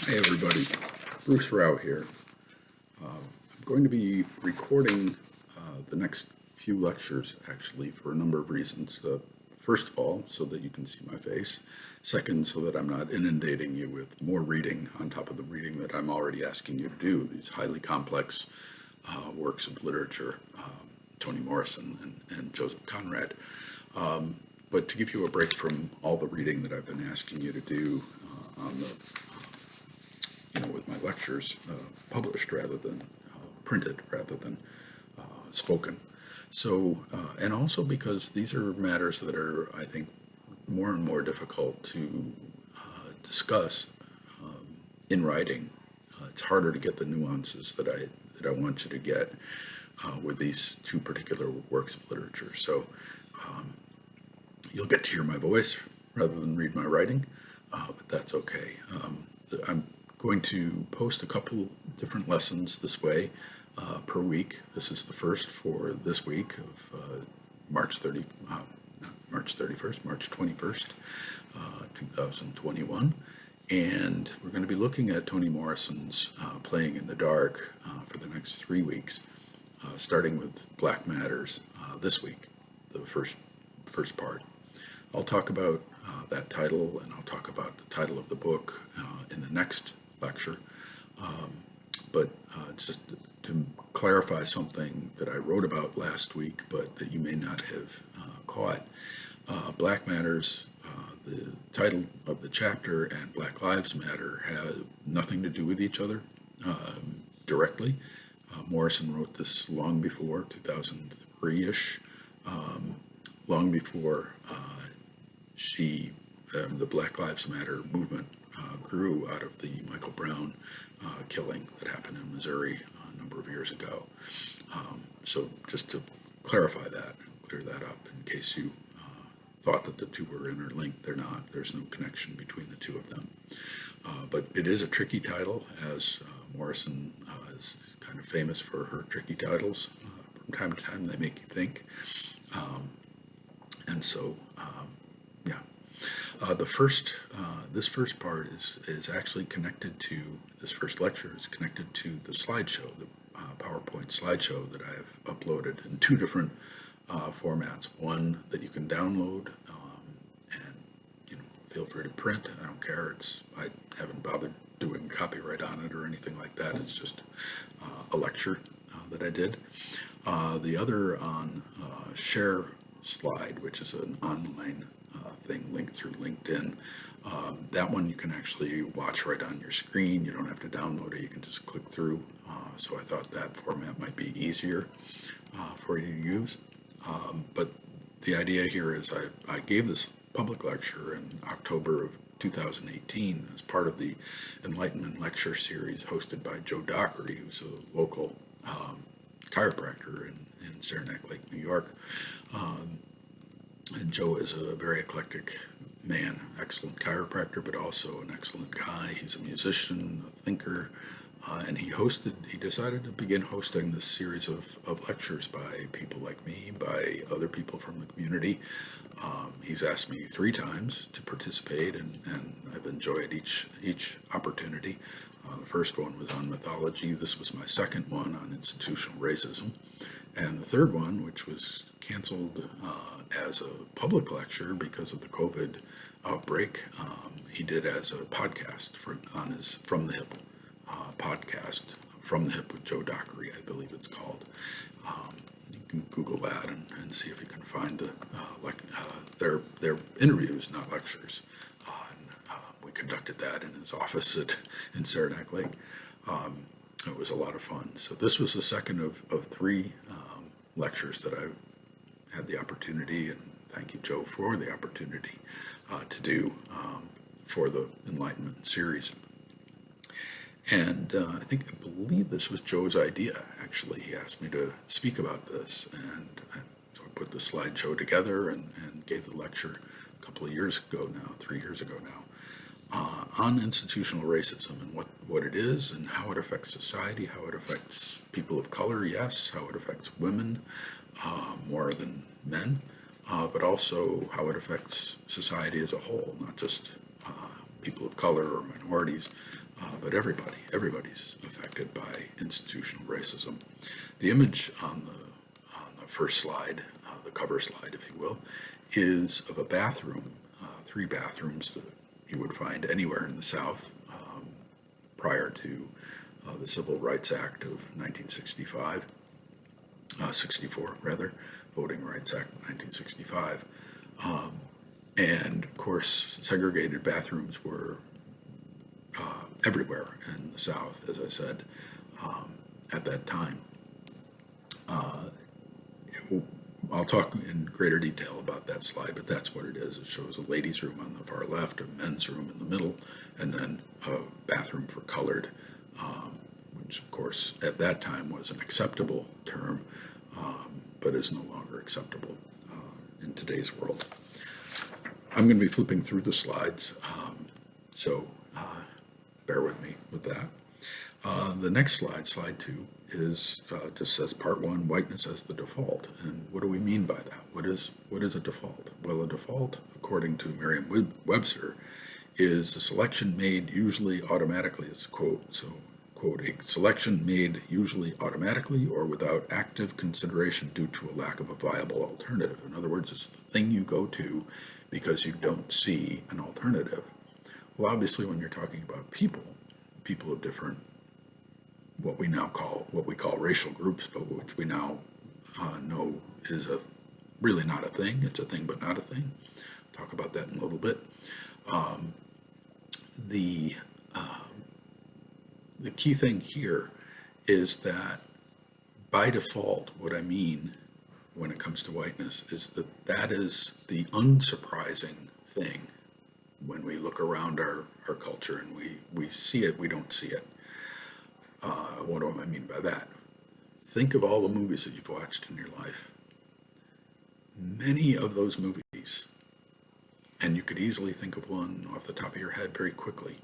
Hey everybody, Bruce Rowe here. I'm going to be recording the next few lectures actually for a number of reasons. First of all, so that you can see my face. Second, so that I'm not inundating you with more reading on top of the reading that I'm already asking you to do, these highly complex works of literature, Toni Morrison and Joseph Conrad. But to give you a break from all the reading that I've been asking you to do on the with my lectures published rather than printed, rather than spoken. So, and also because these are matters that are, I think, more and more difficult to discuss in writing. It's harder to get the nuances that I want you to get with these two particular works of literature. So you'll get to hear my voice rather than read my writing, but that's okay. I'm going to post a couple different lessons this way per week. This is the first for this week of March 21st, 2021. And we're going to be looking at Toni Morrison's Playing in the Dark for the next 3 weeks, starting with Black Matters this week, the first part. I'll talk about that title, and I'll talk about the title of the book in the next lecture. But just to clarify something that I wrote about last week, but that you may not have caught, Black Matters, the title of the chapter, and Black Lives Matter have nothing to do with each other directly. Morrison wrote this long before 2003-ish, long before the Black Lives Matter movement grew out of the Michael Brown killing that happened in Missouri a number of years ago. So just to clarify that, clear that up in case you thought that the two were interlinked, they're not. There's no connection between the two of them. But it is a tricky title, as Morrison is kind of famous for her tricky titles. From time to time, they make you think. And so, yeah. This first part is actually connected to, this first lecture is connected to the slideshow, the PowerPoint slideshow that I have uploaded in two different formats. One that you can download and feel free to print. I don't care. I haven't bothered doing copyright on it or anything like that. It's just a lecture that I did. The other on Share Slide, which is an online thing linked through LinkedIn. That one you can actually watch right on your screen. You don't have to download it. You can just click through. So I thought that format might be easier for you to use. But the idea here is I gave this public lecture in October of 2018 as part of the Enlightenment Lecture Series hosted by Joe Dockery, who's a local chiropractor in Saranac Lake, New York. And Joe is a very eclectic man, excellent chiropractor, but also an excellent guy. He's a musician, a thinker, and he decided to begin hosting this series of lectures by people like me, by other people from the community. He's asked me 3 times to participate, and I've enjoyed each opportunity. The first one was on mythology. This was my second one on institutional racism. And the third one, which was canceled as a public lecture because of the COVID outbreak, he did as a podcast on his From the Hip podcast, From the Hip with Joe Dockery, I believe it's called. You can Google that and see if you can find their interviews, not lectures. We conducted that in his office in Saranac Lake. It was a lot of fun. So this was the second of 3 lectures that I've had the opportunity, and thank you, Joe, for the opportunity to do for the Enlightenment series. And I believe this was Joe's idea, actually. He asked me to speak about this, and so I put the slideshow together and gave the lecture a couple of years ago now, 3 years ago now, on institutional racism and what it is and how it affects society, how it affects people of color, yes, how it affects women more than men, but also how it affects society as a whole, not just people of color or minorities, but everybody's affected by institutional racism. The image on the first slide, the cover slide, if you will, is of a bathroom, three bathrooms that you would find anywhere in the South prior to the Civil Rights Act of 1965, 64 rather, Voting Rights Act of 1965. And of course, segregated bathrooms were everywhere in the South, as I said, at that time. I'll talk in greater detail about that slide, but that's what it is. It shows a ladies' room on the far left, a men's room in the middle, and then a bathroom for colored, which of course at that time was an acceptable term, but is no longer acceptable in today's world. I'm going to be flipping through the slides, so bear with me with that. The next slide, slide 2, is just says Part 1, whiteness as the default. And what do we mean by that? What is a default? Well, a default, according to Merriam-Webster, is a selection made usually automatically. It's a quote, so quote, a selection made usually automatically or without active consideration due to a lack of a viable alternative. In other words, it's the thing you go to because you don't see an alternative. Well, obviously, when you're talking about people of different, what we call racial groups, but which we now know is really not a thing. It's a thing, but not a thing. I'll talk about that in a little bit. The key thing here is that by default, what I mean when it comes to whiteness is that is the unsurprising thing when we look around our culture and we see it, we don't see it. What do I mean by that? Think of all the movies that you've watched in your life. Many of those movies, and you could easily think of one off the top of your head very quickly.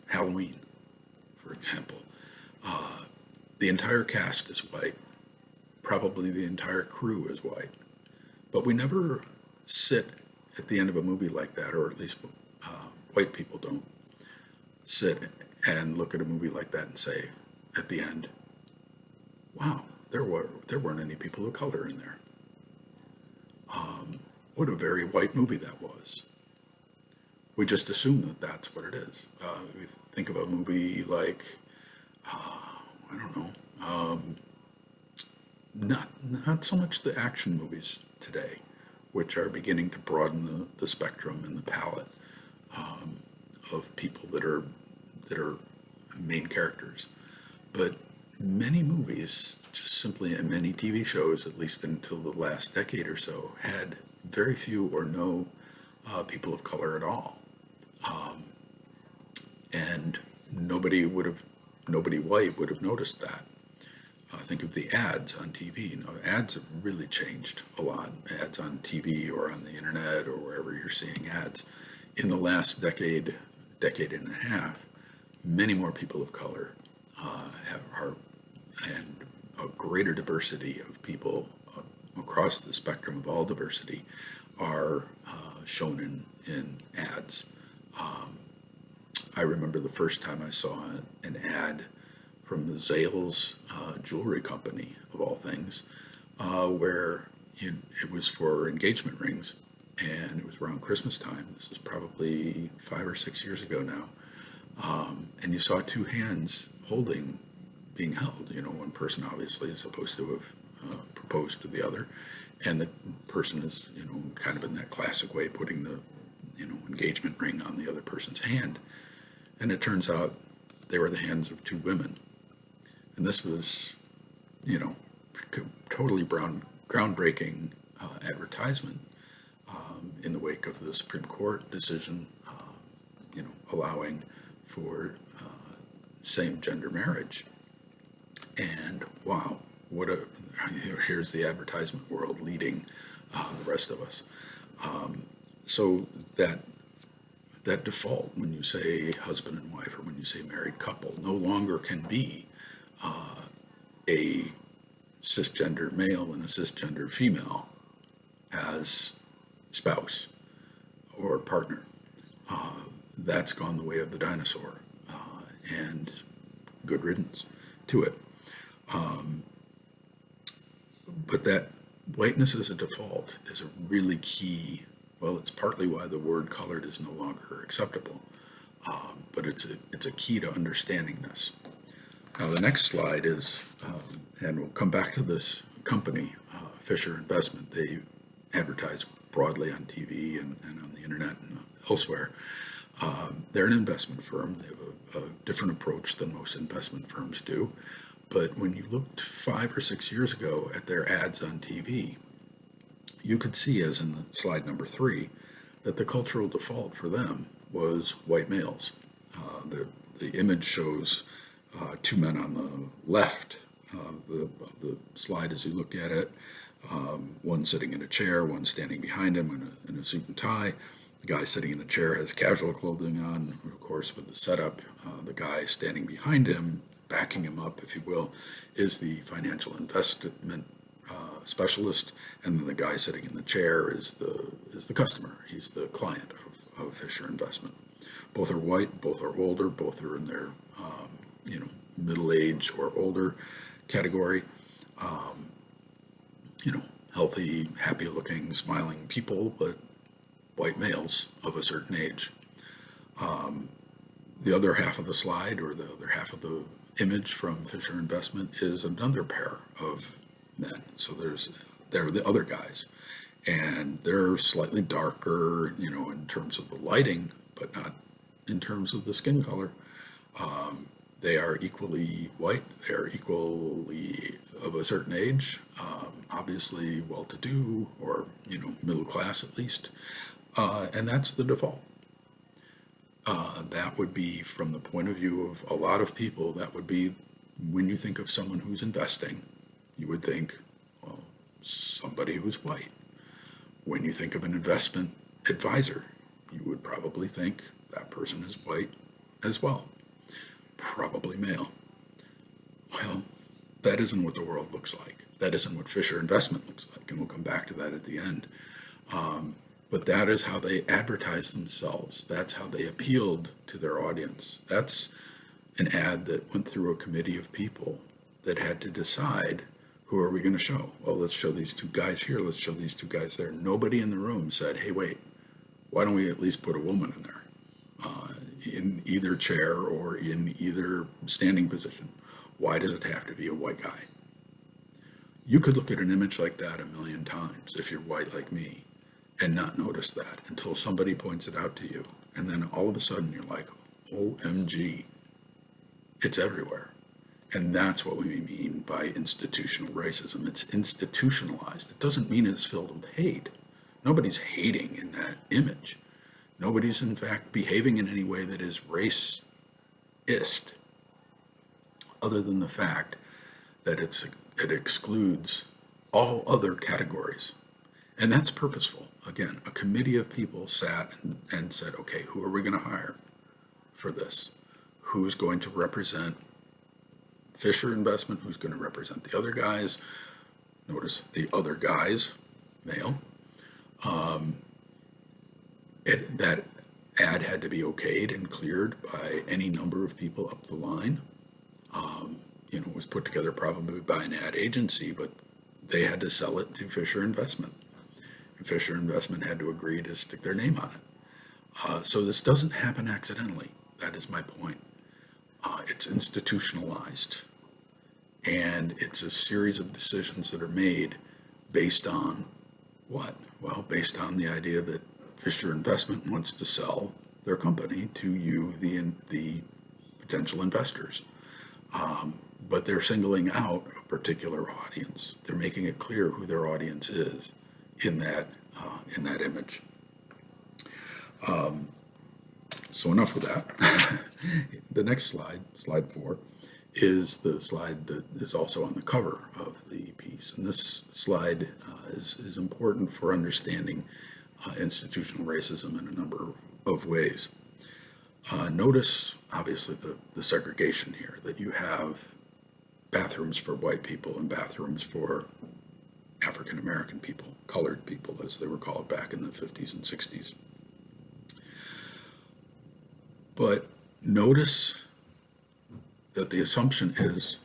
Halloween, for example. The entire cast is white. Probably the entire crew is white. But we never sit at the end of a movie like that, or at least white people don't sit and look at a movie like that and say at the end, wow, there weren't any people of color in there. What a very white movie that was. We just assume that that's what it is. We think of a movie like, I don't know, not so much the action movies today, which are beginning to broaden the spectrum and the palette of people that are main characters. But many movies, just simply, and many TV shows, at least until the last decade or so, had very few or no people of color at all. And nobody white would have noticed that. Think of the ads on TV. Ads have really changed a lot. Ads on TV or on the internet or wherever you're seeing ads. In the last decade and a half, many more people of color and a greater diversity of people across the spectrum of all diversity are shown in ads. I remember the first time I saw an ad from the Zales jewelry company, of all things, where it was for engagement rings, and it was around Christmas time. This is probably 5 or 6 years ago now. And you saw two hands being held. One person obviously is supposed to have proposed to the other, and the person is, kind of in that classic way, putting the, engagement ring on the other person's hand. And it turns out they were the hands of two women. And this was, totally groundbreaking advertisement in the wake of the Supreme Court decision, allowing for same-gender marriage. And wow, here's the advertisement world leading the rest of us. So that default, when you say husband and wife or when you say married couple, no longer can be a cisgender male and a cisgender female as spouse or partner. that's gone the way of the dinosaur, and good riddance to it. But that whiteness as a default is a really key. Well, it's partly why the word colored is no longer acceptable, but it's a key to understanding this. Now, the next slide is, and we'll come back to this company, Fisher Investment. They advertise broadly on TV and on the internet and elsewhere. They're an investment firm. They have a different approach than most investment firms do. But when you looked 5 or 6 years ago at their ads on TV, you could see, as in slide number 3, that the cultural default for them was white males. The image shows 2 men on the left of the slide as you look at it, one sitting in a chair, one standing behind him in a suit and tie. The guy sitting in the chair has casual clothing on, of course, with the setup. The guy standing behind him, backing him up, if you will, is the financial investment specialist, and then the guy sitting in the chair is the customer. He's the client of Fisher Investment. Both are white, both are older, both are in their middle age or older category. Healthy, happy-looking, smiling people, but white males of a certain age. The other half of the slide, or the other half of the image from Fisher Investment, is another pair of men. So they're the other guys, and they're slightly darker, in terms of the lighting, but not in terms of the skin color. They are equally white. They are equally of a certain age, obviously well-to-do, or middle class at least, and that's the default. That would be, from the point of view of a lot of people, that would be, when you think of someone who's investing, you would think, well, somebody who's white. When you think of an investment advisor, you would probably think that person is white as well, probably male. Well, that isn't what the world looks like. That isn't what Fisher Investment looks like, and we'll come back to that at the end. But that is how they advertise themselves. That's how they appealed to their audience. That's an ad that went through a committee of people that had to decide, who are we going to show? Well, let's show these 2 guys here. Let's show these 2 guys there. Nobody in the room said, hey, wait, why don't we at least put a woman in there, in either chair or in either standing position? Why does it have to be a white guy? You could look at an image like that 1,000,000 times if you're white like me, and not notice that until somebody points it out to you. And then all of a sudden you're like, OMG, it's everywhere. And that's what we mean by institutional racism. It's institutionalized. It doesn't mean it's filled with hate. Nobody's hating in that image. Nobody's, in fact, behaving in any way that is racist, other than the fact that it excludes all other categories. And that's purposeful. Again, a committee of people sat and said, okay, who are we going to hire for this? Who's going to represent Fisher Investment? Who's going to represent the other guys? Notice the other guys, male. That ad had to be okayed and cleared by any number of people up the line. It was put together probably by an ad agency, but they had to sell it to Fisher Investment. And Fisher Investment had to agree to stick their name on it. So this doesn't happen accidentally. That is my point. It's institutionalized. And it's a series of decisions that are made based on what? Well, based on the idea that Fisher Investment wants to sell their company to you, the potential investors. But they're singling out a particular audience. They're making it clear who their audience is in that image. So enough of that. The next slide, slide 4, is the slide that is also on the cover of the piece. And this slide is important for understanding institutional racism in a number of ways. Notice, obviously, the segregation here, that you have bathrooms for white people and bathrooms for African American people, colored people, as they were called back in the 50s and 60s. But notice that the assumption is